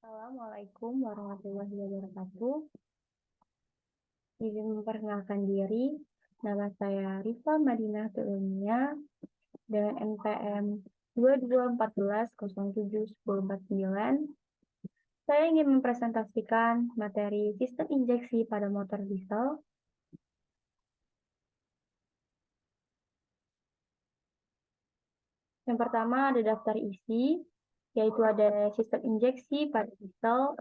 Assalamualaikum warahmatullahi wabarakatuh. Izin memperkenalkan diri, nama saya Rifa Madinah Tulumia dengan NPM 2214071049. Saya ingin mempresentasikan materi sistem injeksi pada motor diesel. Yang pertama ada daftar isi, yaitu ada sistem injeksi pada diesel,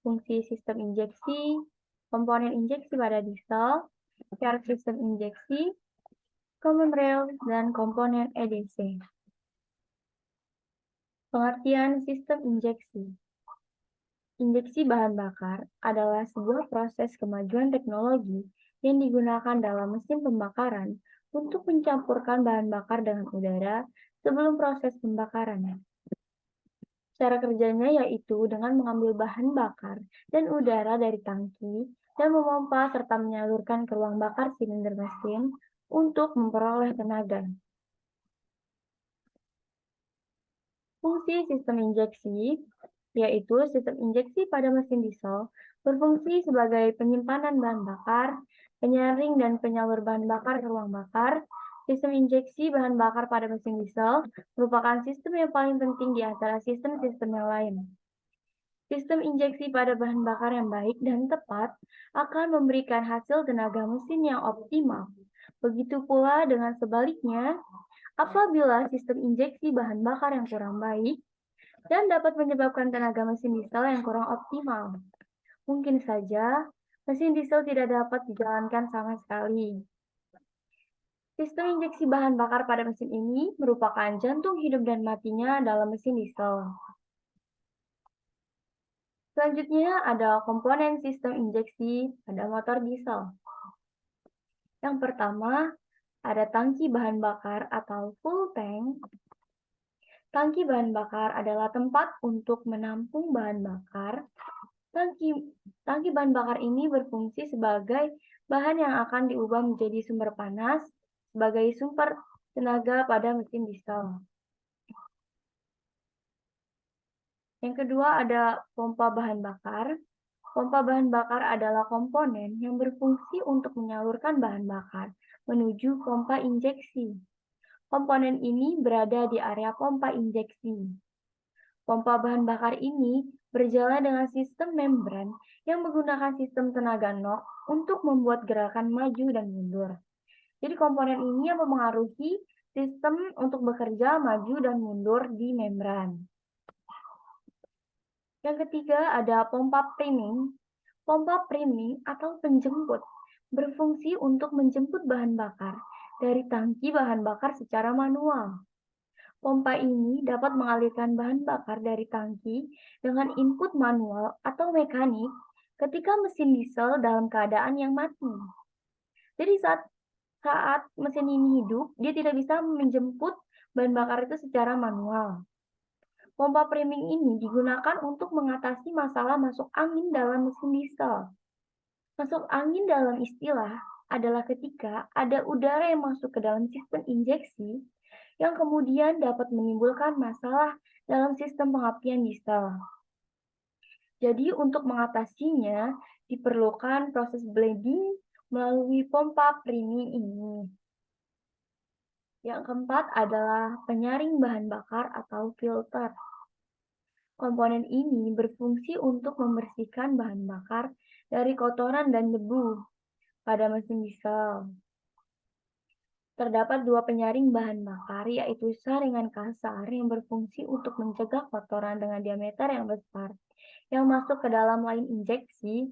fungsi sistem injeksi, komponen injeksi pada diesel, syarat sistem injeksi, common rail, dan komponen EDC. Pengertian sistem injeksi. Injeksi bahan bakar adalah sebuah proses kemajuan teknologi yang digunakan dalam mesin pembakaran untuk mencampurkan bahan bakar dengan udara sebelum proses pembakaran. Cara kerjanya yaitu dengan mengambil bahan bakar dan udara dari tangki dan memompa serta menyalurkan ke ruang bakar silinder mesin untuk memperoleh tenaga. Fungsi sistem injeksi, yaitu sistem injeksi pada mesin diesel, berfungsi sebagai penyimpanan bahan bakar, penyaring dan penyalur bahan bakar ke ruang bakar. Sistem injeksi bahan bakar pada mesin diesel merupakan sistem yang paling penting di antara sistem-sistem yang lain. Sistem injeksi pada bahan bakar yang baik dan tepat akan memberikan hasil tenaga mesin yang optimal. Begitu pula dengan sebaliknya, apabila sistem injeksi bahan bakar yang kurang baik dan dapat menyebabkan tenaga mesin diesel yang kurang optimal. Mungkin saja mesin diesel tidak dapat dijalankan sama sekali. Sistem injeksi bahan bakar pada mesin ini merupakan jantung hidup dan matinya dalam mesin diesel. Selanjutnya ada komponen sistem injeksi pada motor diesel. Yang pertama, ada tangki bahan bakar atau full tank. Tangki bahan bakar adalah tempat untuk menampung bahan bakar. Tangki bahan bakar ini berfungsi sebagai bahan yang akan diubah menjadi sumber panas sebagai sumber tenaga pada mesin diesel. Yang kedua ada pompa bahan bakar. Pompa bahan bakar adalah komponen yang berfungsi untuk menyalurkan bahan bakar menuju pompa injeksi. Komponen ini berada di area pompa injeksi. Pompa bahan bakar ini berjalan dengan sistem membran yang menggunakan sistem tenaga NOx untuk membuat gerakan maju dan mundur. Jadi komponen ini yang mempengaruhi sistem untuk bekerja maju dan mundur di membran. Yang ketiga ada pompa priming. Pompa priming atau penjemput berfungsi untuk menjemput bahan bakar dari tangki bahan bakar secara manual. Pompa ini dapat mengalirkan bahan bakar dari tangki dengan input manual atau mekanik ketika mesin diesel dalam keadaan yang mati. Jadi saat mesin ini hidup, dia tidak bisa menjemput bahan bakar itu secara manual. Pompa priming ini digunakan untuk mengatasi masalah masuk angin dalam mesin diesel. Masuk angin dalam istilah adalah ketika ada udara yang masuk ke dalam sistem injeksi yang kemudian dapat menimbulkan masalah dalam sistem pengapian diesel. Jadi untuk mengatasinya diperlukan proses blending melalui pompa priming ini. Yang keempat adalah penyaring bahan bakar atau filter. Komponen ini berfungsi untuk membersihkan bahan bakar dari kotoran dan debu pada mesin diesel. Terdapat dua penyaring bahan bakar, yaitu saringan kasar yang berfungsi untuk mencegah kotoran dengan diameter yang besar yang masuk ke dalam lain injeksi.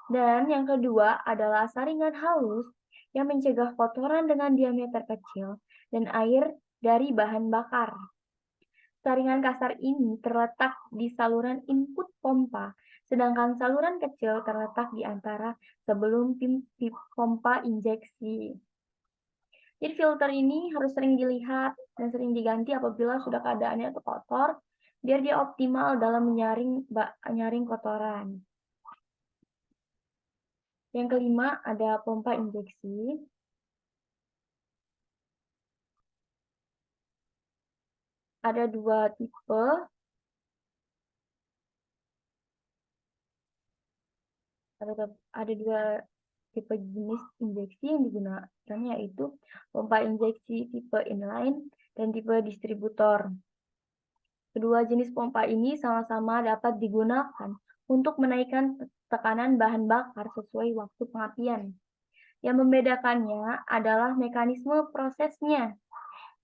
Dan yang kedua adalah saringan halus yang mencegah kotoran dengan diameter kecil dan air dari bahan bakar. Saringan kasar ini terletak di saluran input pompa, sedangkan saluran kecil terletak di antara sebelum pompa injeksi. Jadi filter ini harus sering dilihat dan sering diganti apabila sudah keadaannya itu kotor, biar dia optimal dalam menyaring kotoran. Yang kelima ada pompa injeksi. Ada dua tipe. Ada dua tipe jenis injeksi yang digunakan, yaitu pompa injeksi tipe inline dan tipe distributor. Kedua jenis pompa ini sama-sama dapat digunakan untuk menaikkan tekanan bahan bakar sesuai waktu pengapian. Yang membedakannya adalah mekanisme prosesnya.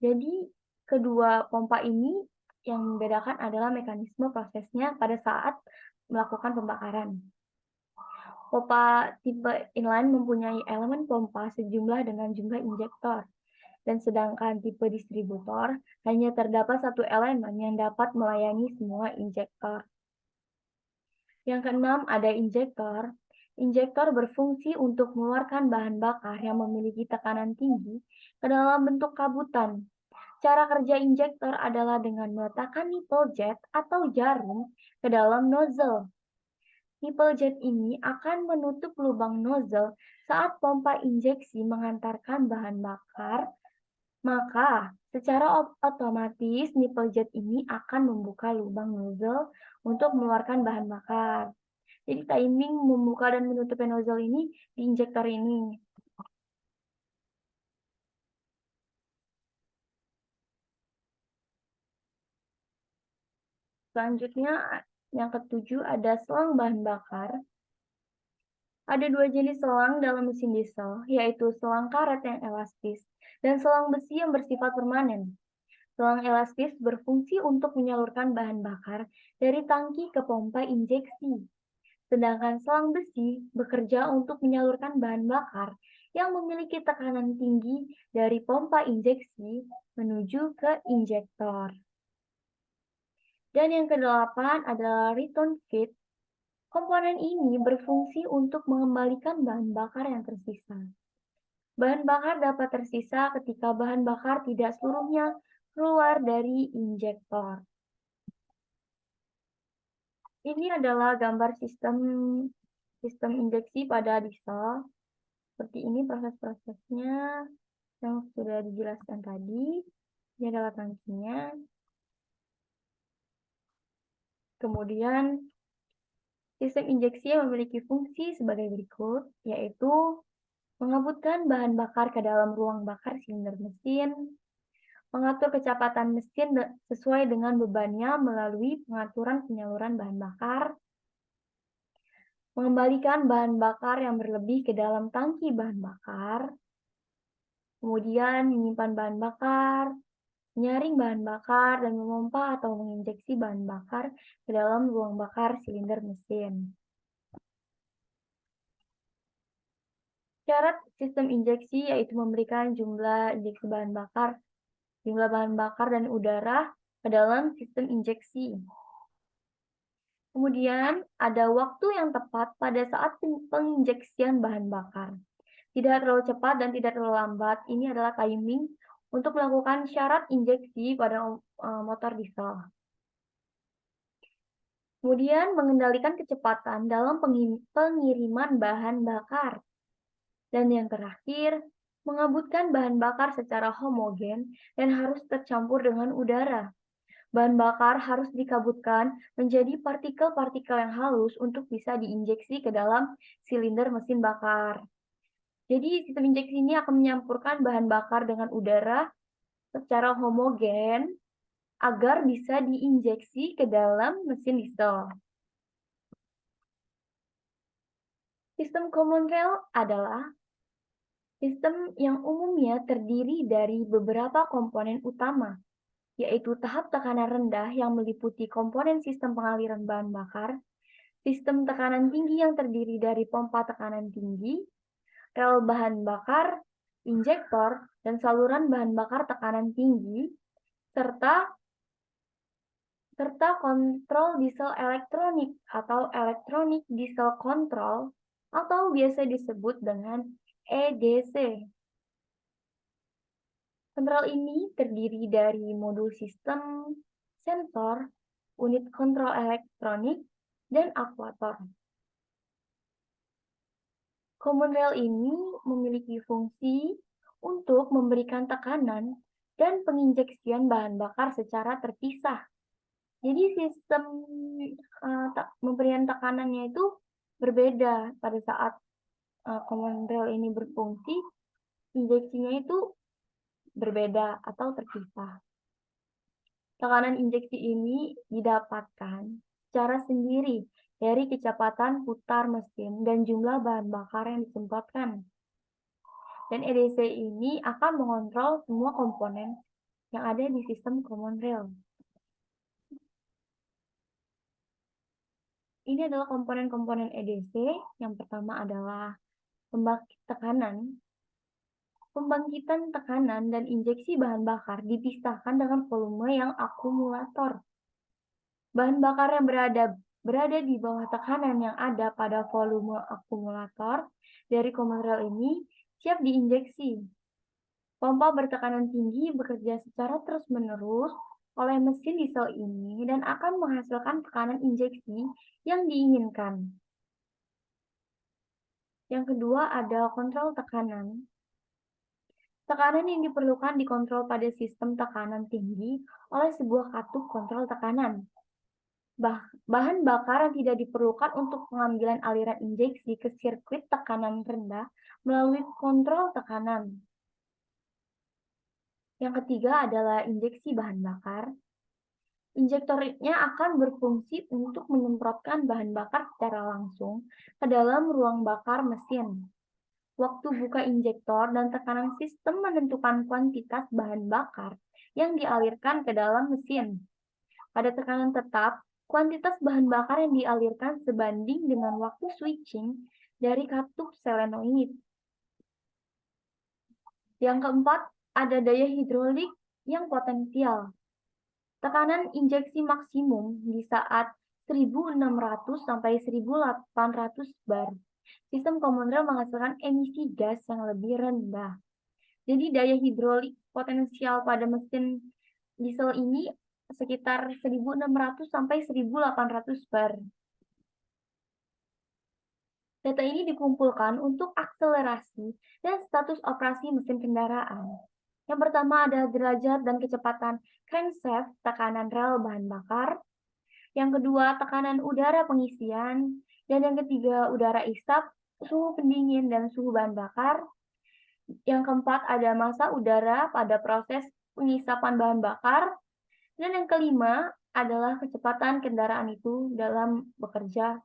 Jadi, kedua pompa ini yang membedakan adalah mekanisme prosesnya pada saat melakukan pembakaran. Pompa tipe inline mempunyai elemen pompa sejumlah dengan jumlah injektor, dan sedangkan tipe distributor hanya terdapat satu elemen yang dapat melayani semua injektor. Yang keenam, ada injektor. Injektor berfungsi untuk mengeluarkan bahan bakar yang memiliki tekanan tinggi ke dalam bentuk kabutan. Cara kerja injektor adalah dengan meletakkan nipple jet atau jarum ke dalam nozzle. Nipple jet ini akan menutup lubang nozzle saat pompa injeksi mengantarkan bahan bakar, maka secara otomatis nipple jet ini akan membuka lubang nozzle untuk mengeluarkan bahan bakar. Jadi timing membuka dan menutup nozzle ini di injektor ini. Selanjutnya, yang ketujuh ada selang bahan bakar. Ada dua jenis selang dalam mesin diesel, yaitu selang karet yang elastis dan selang besi yang bersifat permanen. Selang elastis berfungsi untuk menyalurkan bahan bakar dari tangki ke pompa injeksi. Sedangkan selang besi bekerja untuk menyalurkan bahan bakar yang memiliki tekanan tinggi dari pompa injeksi menuju ke injektor. Dan yang kedelapan adalah return feed. Komponen ini berfungsi untuk mengembalikan bahan bakar yang tersisa. Bahan bakar dapat tersisa ketika bahan bakar tidak seluruhnya keluar dari injektor. Ini adalah gambar sistem injeksi pada diesel. Seperti ini proses-prosesnya yang sudah dijelaskan tadi. Ini adalah tangkinya. Kemudian sistem injeksi yang memiliki fungsi sebagai berikut, yaitu mengebutkan bahan bakar ke dalam ruang bakar silinder mesin, mengatur kecepatan mesin sesuai dengan bebannya melalui pengaturan penyaluran bahan bakar, mengembalikan bahan bakar yang berlebih ke dalam tangki bahan bakar, kemudian menyimpan bahan bakar, menyaring bahan bakar, dan memompa atau menginjeksi bahan bakar ke dalam ruang bakar silinder mesin. Syarat sistem injeksi yaitu memberikan jumlah injeksi bahan bakar, jumlah bahan bakar dan udara ke dalam sistem injeksi. Kemudian ada waktu yang tepat pada saat penginjeksian bahan bakar. Tidak terlalu cepat dan tidak terlalu lambat. Ini adalah timing untuk melakukan syarat injeksi pada motor diesel. Kemudian mengendalikan kecepatan dalam pengiriman bahan bakar. Dan yang terakhir, mengebutkan bahan bakar secara homogen dan harus tercampur dengan udara. Bahan bakar harus dikabutkan menjadi partikel-partikel yang halus untuk bisa diinjeksi ke dalam silinder mesin bakar. Jadi sistem injeksi ini akan menyampurkan bahan bakar dengan udara secara homogen agar bisa diinjeksi ke dalam mesin diesel. Sistem common rail adalah sistem yang umumnya terdiri dari beberapa komponen utama, yaitu tahap tekanan rendah yang meliputi komponen sistem pengaliran bahan bakar, sistem tekanan tinggi yang terdiri dari pompa tekanan tinggi, rel bahan bakar, injektor, dan saluran bahan bakar tekanan tinggi, serta kontrol diesel elektronik atau elektronik diesel control atau biasa disebut dengan EDC. Kontrol ini terdiri dari modul sistem, sensor, unit kontrol elektronik, dan aktuator. Common rail ini memiliki fungsi untuk memberikan tekanan dan penginjeksian bahan bakar secara terpisah. Jadi sistem pemberian tekanannya itu Berbeda pada saat common rail ini berfungsi, injeksinya itu berbeda atau terpisah. Tekanan injeksi ini didapatkan secara sendiri dari kecepatan putar mesin dan jumlah bahan bakar yang disemprotkan. Dan EDC ini akan mengontrol semua komponen yang ada di sistem common rail. Ini adalah komponen-komponen EDC. Yang pertama adalah pembangkit tekanan. Pembangkitan tekanan dan injeksi bahan bakar dipisahkan dengan volume yang akumulator. Bahan bakar yang berada di bawah tekanan yang ada pada volume akumulator dari common rail ini siap diinjeksi. Pompa bertekanan tinggi bekerja secara terus-menerus oleh mesin diesel ini dan akan menghasilkan tekanan injeksi yang diinginkan. Yang kedua ada kontrol tekanan. Tekanan yang diperlukan dikontrol pada sistem tekanan tinggi oleh sebuah katup kontrol tekanan. Bahan bakar yang tidak diperlukan untuk pengambilan aliran injeksi ke sirkuit tekanan rendah melalui kontrol tekanan. Yang ketiga adalah injeksi bahan bakar. Injektornya akan berfungsi untuk menyemprotkan bahan bakar secara langsung ke dalam ruang bakar mesin. Waktu buka injektor dan tekanan sistem menentukan kuantitas bahan bakar yang dialirkan ke dalam mesin. Pada tekanan tetap, kuantitas bahan bakar yang dialirkan sebanding dengan waktu switching dari katup solenoid. Yang keempat, ada daya hidrolik yang potensial. Tekanan injeksi maksimum di saat 1600 sampai 1800 bar. Sistem common rail menghasilkan emisi gas yang lebih rendah. Jadi daya hidrolik potensial pada mesin diesel ini sekitar 1600 sampai 1800 bar. Data ini dikumpulkan untuk akselerasi dan status operasi mesin kendaraan. Yang pertama ada derajat dan kecepatan crankshaft tekanan rel bahan bakar. Yang kedua, tekanan udara pengisian. Dan yang ketiga, udara isap, suhu pendingin, dan suhu bahan bakar. Yang keempat, ada massa udara pada proses pengisapan bahan bakar. Dan yang kelima adalah kecepatan kendaraan itu dalam bekerja.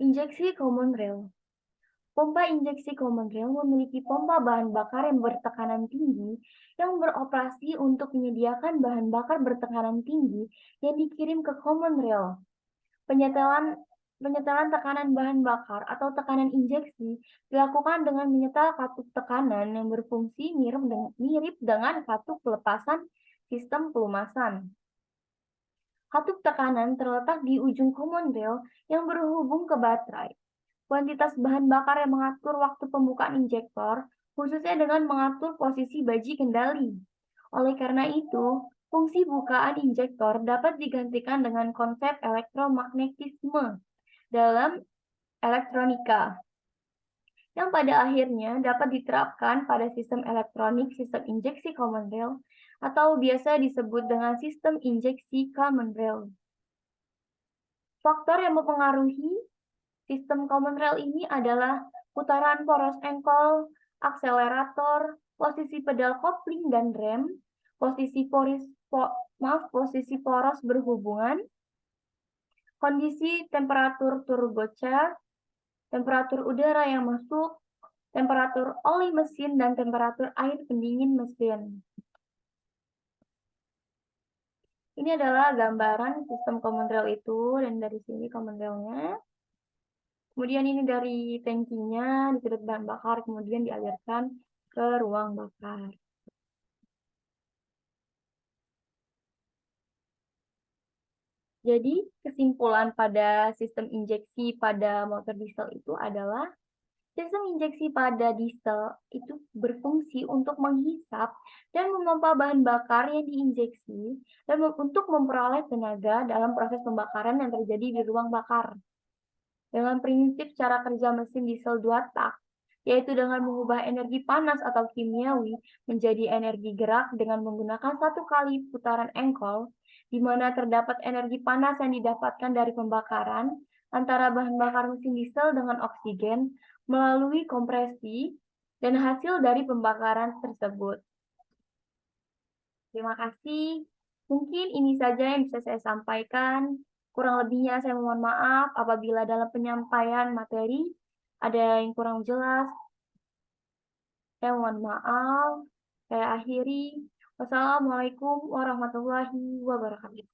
Injeksi common rail. Pompa injeksi common rail memiliki pompa bahan bakar yang bertekanan tinggi yang beroperasi untuk menyediakan bahan bakar bertekanan tinggi yang dikirim ke common rail. Penyetelan tekanan bahan bakar atau tekanan injeksi dilakukan dengan menyetel katup tekanan yang berfungsi mirip dengan katup pelepasan sistem pelumasan. Katup tekanan terletak di ujung common rail yang berhubung ke baterai. Kuantitas bahan bakar yang mengatur waktu pembukaan injektor, khususnya dengan mengatur posisi baji kendali. Oleh karena itu, fungsi bukaan injektor dapat digantikan dengan konsep elektromagnetisme dalam elektronika, yang pada akhirnya dapat diterapkan pada sistem elektronik sistem injeksi common rail atau biasa disebut dengan sistem injeksi common rail. Faktor yang mempengaruhi sistem common rail ini adalah putaran poros engkol, akselerator, posisi pedal kopling dan rem, posisi poros berhubungan, kondisi temperatur turbocar, temperatur udara yang masuk, temperatur oli mesin, dan temperatur air pendingin mesin. Ini adalah gambaran sistem common rail itu, dan dari sini common railnya. Kemudian ini dari tangkinya, disedot bahan bakar, kemudian dialirkan ke ruang bakar. Jadi, kesimpulan pada sistem injeksi pada motor diesel itu adalah sistem injeksi pada diesel itu berfungsi untuk menghisap dan memompa bahan bakar yang diinjeksi dan untuk memperoleh tenaga dalam proses pembakaran yang terjadi di ruang bakar. Dengan prinsip cara kerja mesin diesel 2 tak, yaitu dengan mengubah energi panas atau kimiawi menjadi energi gerak dengan menggunakan 1 kali putaran engkol, di mana terdapat energi panas yang didapatkan dari pembakaran antara bahan bakar mesin diesel dengan oksigen melalui kompresi dan hasil dari pembakaran tersebut. Terima kasih. Mungkin ini saja yang bisa saya sampaikan. Kurang lebihnya saya mohon maaf apabila dalam penyampaian materi ada yang kurang jelas. Saya mohon maaf. Saya akhiri. Wassalamualaikum warahmatullahi wabarakatuh.